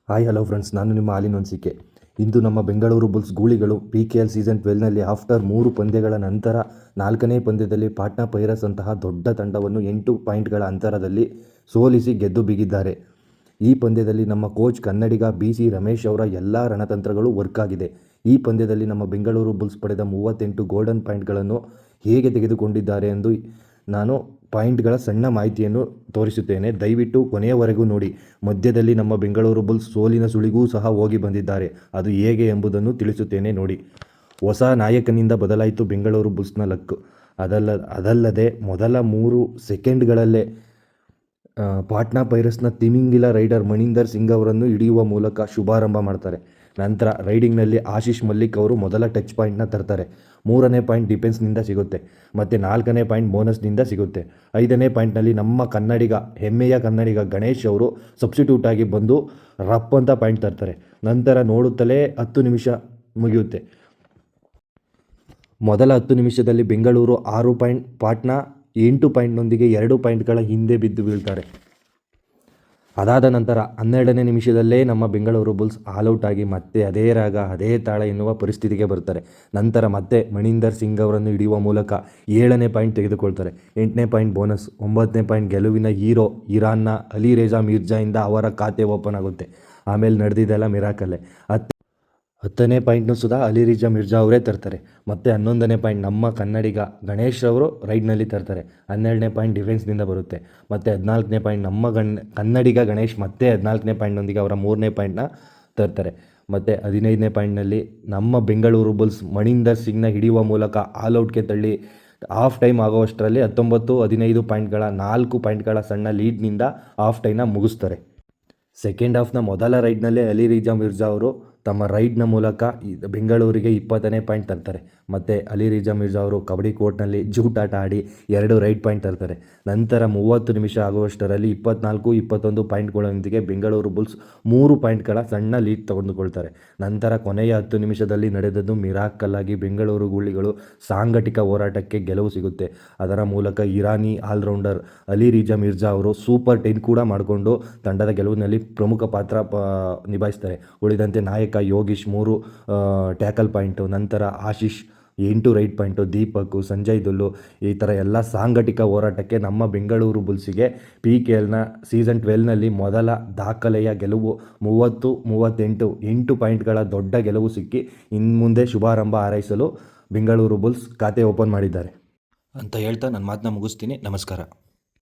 Hi hello friends, ನಾನು ನಿಮ್ಮ ಹಾಲಿನ ಹೊನ್ಸಿಕೆ. ಇಂದು ನಮ್ಮ ಬೆಂಗಳೂರು ಬುಲ್ಸ್ ಗೂಳಿಗಳು PKL ಸೀಸನ್ 12ನಲ್ಲಿ ಆಫ್ಟರ್ 3 ಪಂದ್ಯಗಳ ನಂತರ 4ನೇ ಪಂದ್ಯದಲ್ಲಿ ಪಾಟ್ನಾ ಪೈರಸ್ ಅಂತಹ ದೊಡ್ಡ ತಂಡವನ್ನು 8 ಪಾಯಿಂಟ್ಗಳ ಅಂತರದಲ್ಲಿ ಸೋಲಿಸಿ ಗೆದ್ದು ಬಿಗಿದ್ದಾರೆ. ಈ ಪಂದ್ಯದಲ್ಲಿ ನಮ್ಮ ಕೋಚ್ ಕನ್ನಡಿಗ BC ರಮೇಶ್ ಅವರ ಎಲ್ಲ ರಣತಂತ್ರಗಳು ವರ್ಕ್ ಆಗಿದೆ. ಈ ಪಂದ್ಯದಲ್ಲಿ ನಮ್ಮ ಬೆಂಗಳೂರು ಬುಲ್ಸ್ ಪಡೆದ 38 ಗೋಲ್ಡನ್ ಪಾಯಿಂಟ್ಗಳನ್ನು ಹೇಗೆ ತೆಗೆದುಕೊಂಡಿದ್ದಾರೆ ಎಂದು ನಾನು ಪಾಯಿಂಟ್ಗಳ ಸಣ್ಣ ಮಾಹಿತಿಯನ್ನು ತೋರಿಸುತ್ತೇನೆ. ದಯವಿಟ್ಟು ಕೊನೆಯವರೆಗೂ ನೋಡಿ. ಮಧ್ಯದಲ್ಲಿ ನಮ್ಮ ಬೆಂಗಳೂರು ಬುಲ್ಸ್ ಸೋಲಿನ ಸುಳಿಗೂ ಸಹ ಹೋಗಿ ಬಂದಿದ್ದಾರೆ. ಅದು ಹೇಗೆ ಎಂಬುದನ್ನು ತಿಳಿಸುತ್ತೇನೆ ನೋಡಿ. ಹೊಸ ನಾಯಕನಿಂದ ಬದಲಾಯಿತು ಬೆಂಗಳೂರು ಬುಲ್ಸ್ನ ಲಕ್. ಅದಲ್ಲದೆ ಮೊದಲ 3 ಸೆಕೆಂಡ್ಗಳಲ್ಲೇ ಪಾಟ್ನಾ ಪೈರಸ್ನ ತಿಮಿಂಗಿಲ ರೈಡರ್ ಮಣಿಂದರ್ ಸಿಂಗ್ ಅವರನ್ನು ಹಿಡಿಯುವ ಮೂಲಕ ಶುಭಾರಂಭ ಮಾಡ್ತಾರೆ. ನಂತರ ರೈಡಿಂಗ್ನಲ್ಲಿ ಆಶೀಶ್ ಮಲ್ಲಿಕ್ ಅವರು ಮೊದಲ ಟಚ್ ಪಾಯಿಂಟ್ನ ತರ್ತಾರೆ. 3ನೇ ಪಾಯಿಂಟ್ ಡಿಫೆನ್ಸ್ನಿಂದ ಸಿಗುತ್ತೆ ಮತ್ತು 4ನೇ ಪಾಯಿಂಟ್ ಬೋನಸ್ನಿಂದ ಸಿಗುತ್ತೆ. 5ನೇ ಪಾಯಿಂಟ್ನಲ್ಲಿ ನಮ್ಮ ಹೆಮ್ಮೆಯ ಕನ್ನಡಿಗ ಗಣೇಶ್ ಅವರು ಸಬ್ಸ್ಟಿಟ್ಯೂಟ್ ಆಗಿ ಬಂದು ರಪ್ ಅಂತ ಪಾಯಿಂಟ್ ತರ್ತಾರೆ. ನಂತರ ನೋಡುತ್ತಲೇ 10 ನಿಮಿಷ ಮುಗಿಯುತ್ತೆ. ಮೊದಲ 10 ನಿಮಿಷದಲ್ಲಿ ಬೆಂಗಳೂರು 6 ಪಾಯಿಂಟ್, ಪಾಟ್ನಾ 8 ಪಾಯಿಂಟ್ನೊಂದಿಗೆ 2 ಪಾಯಿಂಟ್ಗಳ ಹಿಂದೆ ಬಿದ್ದು ಬೀಳ್ತಾರೆ. ಅದಾದ ನಂತರ 12ನೇ ನಿಮಿಷದಲ್ಲೇ ನಮ್ಮ ಬೆಂಗಳೂರು ಬುಲ್ಸ್ ಆಲ್ಔಟ್ ಆಗಿ ಮತ್ತೆ ಅದೇ ರಾಗ ಅದೇ ತಾಳ ಎನ್ನುವ ಪರಿಸ್ಥಿತಿಗೆ ಬರ್ತಾರೆ. ನಂತರ ಮತ್ತೆ ಮಣಿಂದರ್ ಸಿಂಗ್ ಅವರನ್ನು ಹಿಡಿಯುವ ಮೂಲಕ 7ನೇ ಪಾಯಿಂಟ್ ತೆಗೆದುಕೊಳ್ತಾರೆ. 8ನೇ ಪಾಯಿಂಟ್ ಬೋನಸ್, 9ನೇ ಪಾಯಿಂಟ್ ಗೆಲುವಿನ ಹೀರೋ ಇರಾನ್ನ ಅಲಿರೇಜಾ ಮಿರ್ಜಾಯಿಂದ ಅವರ ಖಾತೆ ಓಪನ್ ಆಗುತ್ತೆ. ಆಮೇಲೆ ನಡೆದಿದ್ದೆಲ್ಲ ಮಿರಾಕಲ್ಲೇ. 10ನೇ ಪಾಯಿಂಟ್ನೂ ಸುಧಾ ಅಲಿರೇಜಾ ಮಿರ್ಜಾ ಅವರೇ ತರ್ತಾರೆ. ಮತ್ತು 11ನೇ ಪಾಯಿಂಟ್ ನಮ್ಮ ಕನ್ನಡಿಗ ಗಣೇಶ್ ಅವರು ರೈಡ್ನಲ್ಲಿ ತರ್ತಾರೆ. 12ನೇ ಪಾಯಿಂಟ್ ಡಿಫೆನ್ಸ್ನಿಂದ ಬರುತ್ತೆ. ಮತ್ತು 14ನೇ ಪಾಯಿಂಟ್ ನಮ್ಮ ಕನ್ನಡಿಗ ಗಣೇಶ್ ಮತ್ತೆ 14ನೇ ಪಾಯಿಂಟ್ನೊಂದಿಗೆ ಅವರ 3ನೇ ಪಾಯಿಂಟ್ನ ತರ್ತಾರೆ. ಮತ್ತು 15ನೇ ಪಾಯಿಂಟ್ನಲ್ಲಿ ನಮ್ಮ ಬೆಂಗಳೂರು ಬುಲ್ಸ್ ಮಣಿಂದರ್ ಸಿಂಗ್ನ ಹಿಡಿಯುವ ಮೂಲಕ ಆಲ್ಔಟ್ಗೆ ತಳ್ಳಿ ಹಾಫ್ ಟೈಮ್ ಆಗುವಷ್ಟರಲ್ಲಿ 19-15 ಪಾಯಿಂಟ್ಗಳ 4 ಪಾಯಿಂಟ್ಗಳ ಸಣ್ಣ ಲೀಡ್ನಿಂದ ಹಾಫ್ ಟೈಮ್ನ ಮುಗಿಸ್ತಾರೆ. ಸೆಕೆಂಡ್ ಹಾಫ್ನ ಮೊದಲ ರೈಡ್ನಲ್ಲೇ ಅಲಿರೇಜಾ ಮಿರ್ಜಾ ಅವರು ತಮ್ಮ ರೈಡ್ನ ಮೂಲಕ ಬೆಂಗಳೂರಿಗೆ 20ನೇ ಪಾಯಿಂಟ್ ತರ್ತಾರೆ. ಮತ್ತು ಅಲಿರೇಜಾ ಮಿರ್ಜಾ ಅವರು ಕಬಡ್ಡಿ ಕೋರ್ಟ್ನಲ್ಲಿ ಜೂಟಾಟ ಆಡಿ 2 ರೈಡ್ ಪಾಯಿಂಟ್ ತರ್ತಾರೆ. ನಂತರ 30 ನಿಮಿಷ ಆಗುವಷ್ಟರಲ್ಲಿ 24-21 ಪಾಯಿಂಟ್ಗಳೊಂದಿಗೆ ಬೆಂಗಳೂರು ಬುಲ್ಸ್ 3 ಪಾಯಿಂಟ್ಗಳ ಸಣ್ಣ ಲೀಡ್ ತೆಗೆದುಕೊಳ್ತಾರೆ. ನಂತರ ಕೊನೆಯ 10 ನಿಮಿಷದಲ್ಲಿ ನಡೆದದ್ದು ಮಿರಾಕಲ್ ಆಗಿ ಬೆಂಗಳೂರು ಗೂಳಿಗಳು ಸಾಂಘಟಿಕ ಹೋರಾಟಕ್ಕೆ ಗೆಲುವು ಸಿಗುತ್ತೆ. ಅದರ ಮೂಲಕ ಇರಾನಿ ಆಲ್ರೌಂಡರ್ ಅಲಿರೇಜಾ ಮಿರ್ಜಾ ಅವರು ಸೂಪರ್ 10 ಕೂಡ ಮಾಡಿಕೊಂಡು ತಂಡದ ಗೆಲುವಿನಲ್ಲಿ ಪ್ರಮುಖ ಪಾತ್ರ ನಿಭಾಯಿಸ್ತಾರೆ. ಉಳಿದಂತೆ ನಾಯಕ ಯೋಗೀಶ್ 3 ಟ್ಯಾಕಲ್ ಪಾಯಿಂಟು, ನಂತರ ಆಶೀಶ್ 8 ರೈಡ್ ಪಾಯಿಂಟು, ದೀಪಕ್, ಸಂಜಯ್ ದುಲ್ಲು ಈ ಥರ ಎಲ್ಲ ಸಾಂಘಟಿಕ ಹೋರಾಟಕ್ಕೆ ನಮ್ಮ ಬೆಂಗಳೂರು ಬುಲ್ಸಿಗೆ PKLನ ಸೀಸನ್ 12ನಲ್ಲಿ ಮೊದಲ ದಾಖಲೆಯ ಗೆಲುವು 30-38 8 ಪಾಯಿಂಟ್ಗಳ ದೊಡ್ಡ ಗೆಲುವು ಸಿಕ್ಕಿ ಇನ್ನು ಮುಂದೆ ಶುಭಾರಂಭ ಹಾರೈಸಲು ಬೆಂಗಳೂರು ಬುಲ್ಸ್ ಖಾತೆ ಓಪನ್ ಮಾಡಿದ್ದಾರೆ ಅಂತ ಹೇಳ್ತಾ ನನ್ನ ಮಾತನ್ನ ಮುಗಿಸ್ತೀನಿ. ನಮಸ್ಕಾರ.